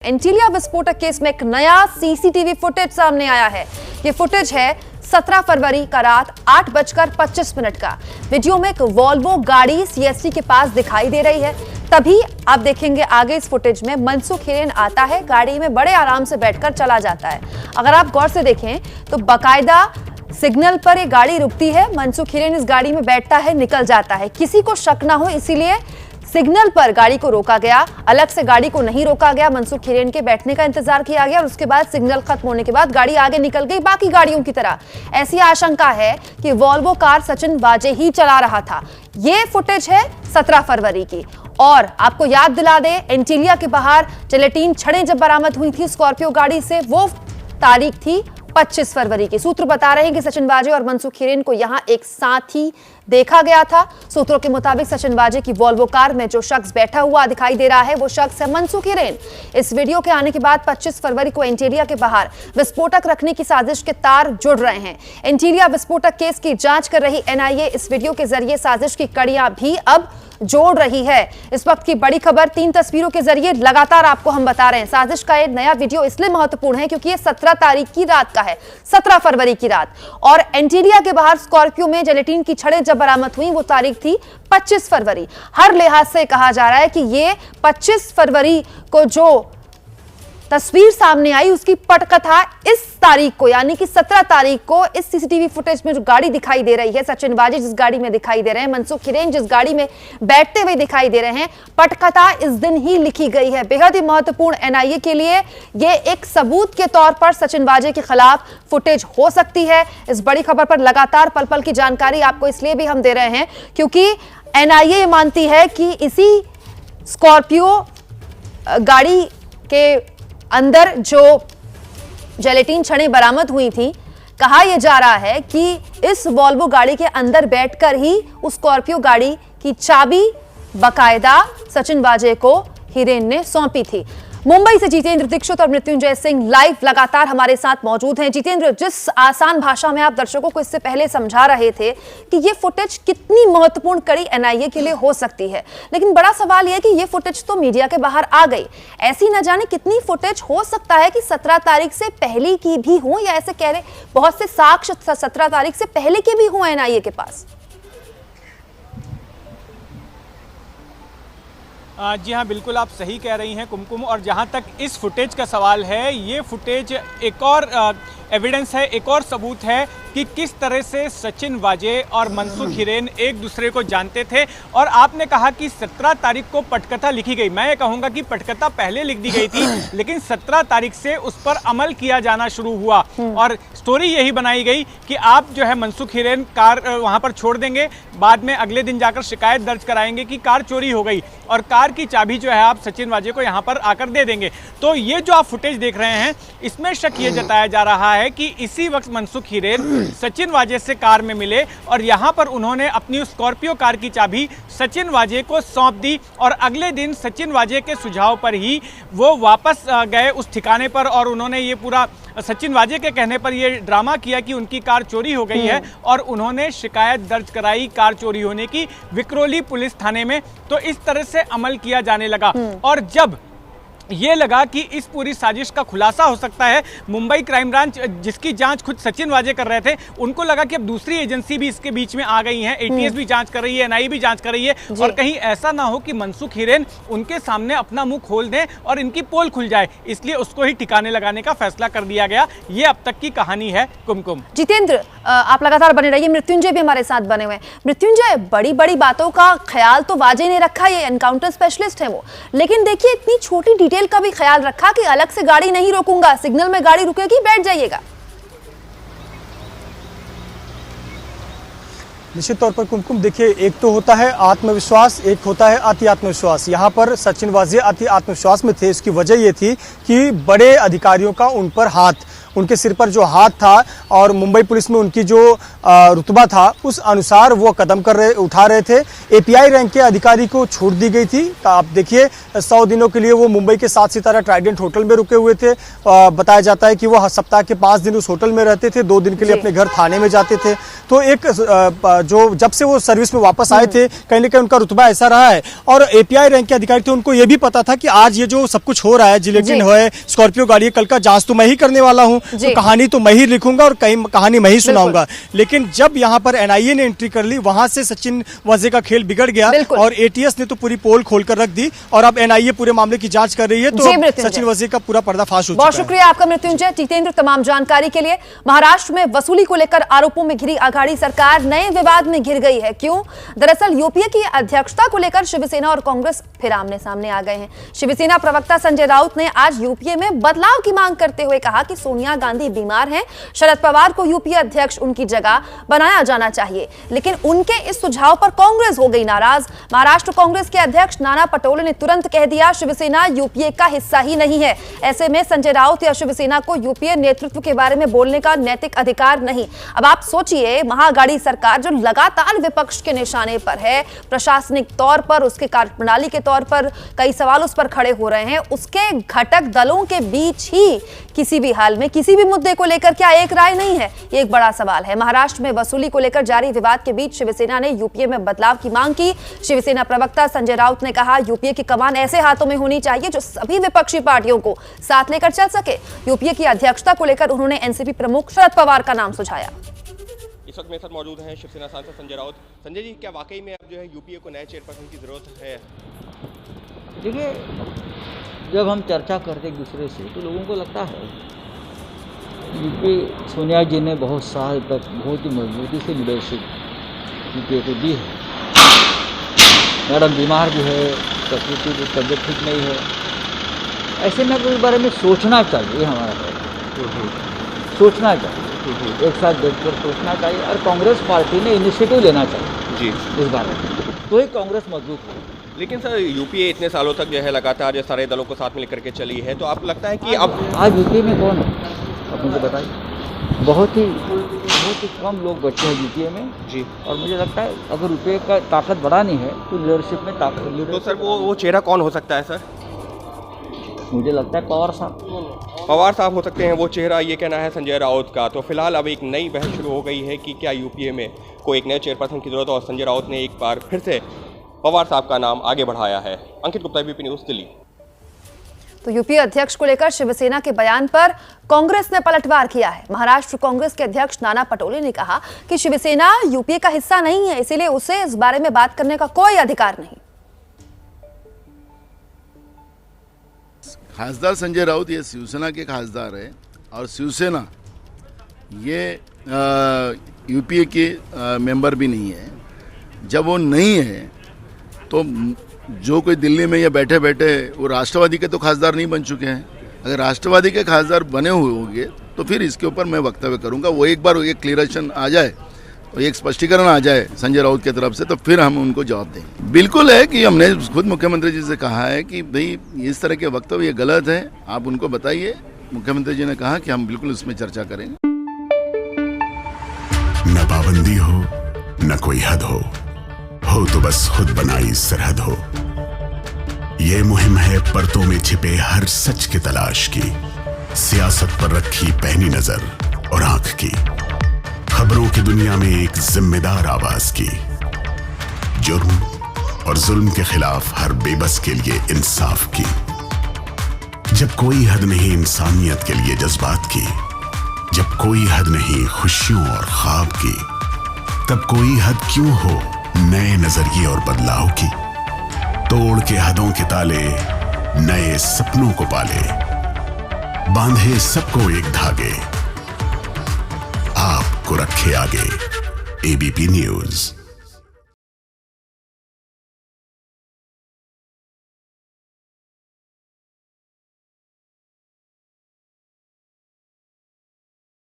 एंटीलिया विस्फोटक केस में एक नया सीसीटीवी फुटेज सामने आया है। ये फुटेज है 17 फरवरी का रात 8:25 का। वीडियो में एक वॉल्वो गाड़ी सीएसटी के पास दिखाई दे रही है। तभी आप देखेंगे आगे इस फुटेज में मनसुख हिरेन आता है, गाड़ी में बड़े आराम से बैठकर चला जाता है। अगर आप गौर से देखें तो बाकायदा सिग्नल पर ये गाड़ी रुकती है, मनसुख हिरेन इस गाड़ी में बैठता है, निकल जाता है। किसी को शक ना हो इसीलिए सिग्नल पर गाड़ी को रोका गया, अलग से गाड़ी को नहीं रोका गया। मनसुख हिरेन के बैठने का इंतजार किया गया और उसके बाद सिग्नल खत्म होने के बाद गाड़ी आगे निकल गई बाकी गाड़ियों की तरह। ऐसी आशंका है कि वॉल्वो कार सचिन वाजे ही चला रहा था। यह फुटेज है 17 फरवरी की। और आपको याद दिला दे, एंटीलिया के बाहर जिलेटिन छड़ें जब बरामद हुई थी स्कॉर्पियो गाड़ी से, वो तारीख थी 25 फरवरी की। सूत्र बता रहे हैं कि सचिन वाजे और मनसुख हिरेन को यहां एक साथ ही देखा गया था। सूत्रों के मुताबिक सचिन वाजे की वॉल्वो कार में जो शख्स बैठा हुआ दिखाई दे रहा है वो शख्स है मनसुख हिरेन। इस वीडियो के आने के बाद 25 फरवरी को एंटीलिया के बाहर विस्फोटक रखने की साजिश के तार जुड़ रहे हैं। एंटीलिया विस्फोटक केस की जांच कर रही एनआईए इस वीडियो के जरिए साजिश की कड़ियां भी अब जोड़ रही है। इस वक्त की बड़ी खबर 3 तस्वीरों के जरिए लगातार आपको हम बता रहे हैं। साजिश का ये नया वीडियो इसलिए महत्वपूर्ण है क्योंकि ये 17 तारीख की रात का है, 17 फरवरी की रात। और एंटीलिया के बाहर स्कॉर्पियो में जिलेटिन की छड़ें जब बरामद हुई वो तारीख थी 25 फरवरी। हर लिहाज से कहा जा रहा है कि ये 25 फरवरी को जो तस्वीर सामने आई उसकी पटकथा इस तारीख को यानी कि 17 तारीख को इस सीसीटीवी फुटेज में जो गाड़ी दिखाई दे रही है, सचिन वाजे जिस गाड़ी में दिखाई दे रहे हैं, मनसुख हिरेन जिस गाड़ी में बैठते हुए दिखाई दे रहे हैं, पटकथा इस दिन ही लिखी गई है। बेहद ही महत्वपूर्ण एनआईए के लिए यह एक सबूत के तौर पर सचिन वाजे के खिलाफ फुटेज हो सकती है। इस बड़ी खबर पर लगातार पल पल की जानकारी आपको इसलिए भी हम दे रहे हैं क्योंकि एनआईए मानती है कि इसी स्कॉर्पियो गाड़ी के अंदर जो जिलेटिन छड़ें बरामद हुई थी, कहा यह जा रहा है कि इस वॉल्वो गाड़ी के अंदर बैठकर ही उस स्कॉर्पियो गाड़ी की चाबी बाकायदा सचिन वाजे को हिरेन ने सौंपी थी। मुंबई से जितेंद्र दीक्षित और मृत्युंजय सिंह लाइव लगातार हमारे साथ मौजूद हैं। जितेंद्र, जिस आसान भाषा में आप दर्शकों को इससे पहले समझा रहे थे कि ये फुटेज कितनी महत्वपूर्ण कड़ी एनआईए के लिए हो सकती है, लेकिन बड़ा सवाल यह है कि ये फुटेज तो मीडिया के बाहर आ गई। ऐसी न जाने कितनी फुटेज हो सकता है कि 17 तारीख से पहले की भी हो, या ऐसे कह रहे बहुत से साक्ष्य 17 तारीख से पहले के भी हो एनआईए के पास। जी हाँ, बिल्कुल आप सही कह रही हैं कुमकुम। और जहाँ तक इस फुटेज का सवाल है, ये फुटेज एक और एविडेंस है, एक और सबूत है कि किस तरह से सचिन वाजे और मनसुख हिरेन एक दूसरे को जानते थे। और आपने कहा कि 17 तारीख को पटकथा लिखी गई। मैं ये कहूँगा कि पटकथा पहले लिख दी गई थी, लेकिन 17 तारीख से उस पर अमल किया जाना शुरू हुआ और स्टोरी यही बनाई गई कि आप जो है मनसुख हिरेन कार वहाँ पर छोड़ देंगे, बाद में अगले दिन जाकर शिकायत दर्ज कराएंगे कि कार चोरी हो गई और कार की चाबी जो है आप सचिन वाजे को यहाँ पर आकर दे देंगे। तो ये जो आप फुटेज देख रहे हैं, इसमें शक ये जताया जा रहा है कि इसी वक्त मनसुख हिरेन सचिन वाजे से कार में मिले और यहाँ पर उन्होंने अपनी स्कॉर्पियो कार की चाबी सचिन वाजे को सौंप दी और अगले दिन सचिन वाजे के सुझाव पर ही वो वापस गए उस ठिकाने पर और उन्होंने ये पूरा सचिन वाजे के कहने पर ये ड्रामा किया कि उनकी कार चोरी हो गई है और उन्होंने शिकायत दर्ज कराई कार चोरी होने की विक्रोली पुलिस थाने में। तो इस तरह से अमल किया जाने लगा और जब ये लगा कि इस पूरी साजिश का खुलासा हो सकता है, मुंबई क्राइम ब्रांच जिसकी जांच खुद सचिन वाजे कर रहे थे, उनको लगा कि अब दूसरी एजेंसी भी इसके बीच में आ गई है। एटीएस भी जांच कर रही है, एनआईए भी जांच कर रही है और कहीं ऐसा ना हो कि मनसुख हिरेन उनके सामने अपना मुंह खोल दें और इनकी पोल खुल जाए, इसलिए उसको ही ठिकाने लगाने का फैसला कर दिया गया। ये अब तक की कहानी है कुमकुम। जितेंद्र, आप लगातार बने रहिए। मृत्युंजय भी हमारे साथ बने हुए हैं। मृत्युंजय, बड़ी बड़ी बातों का ख्याल तो वाजे ने रखा, ये एनकाउंटर स्पेशलिस्ट है वो, लेकिन देखिए इतनी छोटी डिटेल का भी ख्याल रखा कि अलग से गाड़ी नहीं रोकूंगा, सिग्नल में गाड़ी रुकेगी बैठ जाइएगा। निश्चित तौर पर कुमकुम, देखिए एक तो होता है आत्मविश्वास, एक होता है अति आत्मविश्वास। यहाँ पर सचिन वाजे अति आत्मविश्वास में थे। इसकी वजह ये थी कि बड़े अधिकारियों का उन पर हाथ उनके सिर पर जो हाथ था और मुंबई पुलिस में उनकी जो रुतबा था उस अनुसार वो कदम उठा रहे थे। एपीआई रैंक के अधिकारी को छूट दी गई थी। आप देखिए 100 दिनों के लिए वो मुंबई के 7 सितारा ट्राइडेंट होटल में रुके हुए थे। बताया जाता है कि वो सप्ताह के 5 दिन उस होटल में रहते थे, 2 दिन के लिए अपने घर थाने में जाते थे। तो एक जो जब से वो सर्विस में वापस आए थे कहीं ना कहीं उनका रुतबा ऐसा रहा है। और एपीआई रैंक के अधिकारी थे, उनको ये भी पता था कि आज ये जो सब कुछ हो रहा है, जिलेटिन है, स्कॉर्पियो गाड़ी है, कल का जांच तो मैं ही करने वाला हूँ, तो कहानी तो मैं ही लिखूंगा और कहानी मैं ही सुनाऊंगा। लेकिन जब यहाँ पर एनआईए ने एंट्री कर ली, वहां से सचिन वाजे का खेल बिगड़ गया और एटीएस ने तो पूरी पोल खोलकर रख दी और अब एनआईए पूरे मामले की जांच कर रही है। तो सचिन वाजे का पूरा पर्दाफाश हो चुका है। बहुत शुक्रिया आपका मृत्युंजय जितेंद्र तमाम जानकारी के लिए। महाराष्ट्र में वसूली को लेकर आरोपों में घिरी आघाड़ी सरकार नए विवाद में घिर गई है। क्यों? दरअसल यूपीए की अध्यक्षता को लेकर शिवसेना और कांग्रेस फिर आमने सामने आ गए हैं। शिवसेना प्रवक्ता संजय राउत ने आज यूपीए में बदलाव की मांग करते हुए कहा कि सोनिया गांधी बीमार हैं, शरद पवार को यूपीए अध्यक्ष उनकी जगह बनाया जाना चाहिए। लेकिन उनके इस सुझाव पर कांग्रेस हो गई नाराज। महाराष्ट्र कांग्रेस के अध्यक्ष नाना पटोले ने तुरंत कह दिया शिवसेना यूपीए का हिस्सा ही नहीं है। ऐसे में संजय राउत या शिवसेना को यूपीए नेतृत्व के बारे में बोलने का नैतिक अधिकार नहीं। अब आप सोचिए, महाअघाड़ी सरकार जो लगातार विपक्ष के निशाने पर है, प्रशासनिक तौर पर, उसके कार्यप्रणाली के तौर पर कई सवाल उस पर खड़े हो रहे हैं, उसके घटक दलों के बीच ही किसी भी हाल में किसी भी मुद्दे को लेकर क्या एक राय नहीं है, ये एक बड़ा सवाल है। महाराष्ट्र में वसूली को लेकर जारी विवाद के बीच शिवसेना ने यूपीए में बदलाव की मांग की। शिवसेना प्रवक्ता संजय राउत ने कहा यूपीए की कमान ऐसे हाथों में होनी चाहिए जो सभी विपक्षी पार्टियों को साथ लेकर चल सके। यूपीए की अध्यक्षता को लेकर उन्होंने एनसीपी प्रमुख शरद पवार का नाम सुझाया। इस वक्त मेरे साथ मौजूद हैं शिवसेना सांसद संजय राउत। संजय जी, क्या वाकई में अब जो है यूपीए को नए चेयरपर्सन की जरूरत है? देखिए, जब हम चर्चा करते एक दूसरे से तो लोगों को लगता है यूपी सोनिया जी ने बहुत साल तक बहुत ही मजबूती से लीडरशिप यूपीए को दी है। मैडम बीमार भी है, प्रकृति की तबीयत ठीक नहीं है, ऐसे में इस बारे में सोचना चाहिए। हमारा सोचना चाहिए, एक साथ बैठकर सोचना चाहिए और कांग्रेस पार्टी ने इनिशिएटिव लेना चाहिए जी इस बारे में, तो ही कांग्रेस मजबूत हो। लेकिन सर, यूपीए इतने सालों तक जो है लगातार जो सारे दलों को साथ में लेकर के चली है, तो आप लगता है कि अब आज यूपीए में कौन है आप मुझे बताइए? बहुत ही कम लोग बचे हैं यूपीए में जी। और मुझे लगता है अगर यूपीए का ताकत बढ़ानी है तो लीडरशिप में ताकत। तो सर वो चेहरा कौन हो सकता है सर? मुझे लगता है पवार साहब हो सकते हैं वो चेहरा, ये कहना है संजय राउत का। तो फिलहाल अब एक नई बहस शुरू हो गई है कि क्या यूपीए में कोई एक नए चेयरपर्सन की जरूरत है और संजय राउत ने एक बार फिर से पवार साहब का नाम आगे बढ़ाया है। अंकित गुप्ता, एबीपी न्यूज़, दिल्ली। तो यूपीए अध्यक्ष को लेकर शिवसेना के बयान पर कांग्रेस ने पलटवार किया है। महाराष्ट्र कांग्रेस के अध्यक्ष नाना पटोले ने कहा कि शिवसेना यूपीए का हिस्सा नहीं है, इसीलिए उसे इस बारे में बात करने का कोई अधिकार नहीं। खासदार संजय राउत ये शिवसेना के खासदार है और शिवसेना ये यूपीए के मेंबर भी नहीं है। जब वो नहीं है तो जो कोई दिल्ली में ये बैठे बैठे वो राष्ट्रवादी के तो खासदार नहीं बन चुके हैं। अगर राष्ट्रवादी के खासदार बने हुए होंगे तो फिर इसके ऊपर मैं वक्तव्य करूंगा। वो एक बार एक क्लियरेशन आ जाए, एक स्पष्टीकरण आ जाए संजय राउत की तरफ से, तो फिर हम उनको जवाब देंगे। बिल्कुल है कि हमने खुद मुख्यमंत्री जी से कहा है कि भाई इस तरह के वक्तव्य ये गलत है, आप उनको बताइए। मुख्यमंत्री जी ने कहा कि हम बिल्कुल इसमें चर्चा करेंगे। न पाबंदी हो न कोई हद हो तो बस खुद बनाई सरहद हो। ये मुहिम है परतों में छिपे हर सच की तलाश की, सियासत पर रखी पैनी नजर और आंख की, खबरों की दुनिया में एक जिम्मेदार आवाज की, जुर्म और जुल्म के खिलाफ हर बेबस के लिए इंसाफ की। जब कोई हद नहीं इंसानियत के लिए जज्बात की, जब कोई हद नहीं खुशियों और ख्वाब की, तब कोई हद क्यों हो नए नजरिए और बदलाव की। तोड़ के हदों के ताले नए सपनों को पाले, बांधे सबको एक धागे, आपको रखे आगे। ABP news.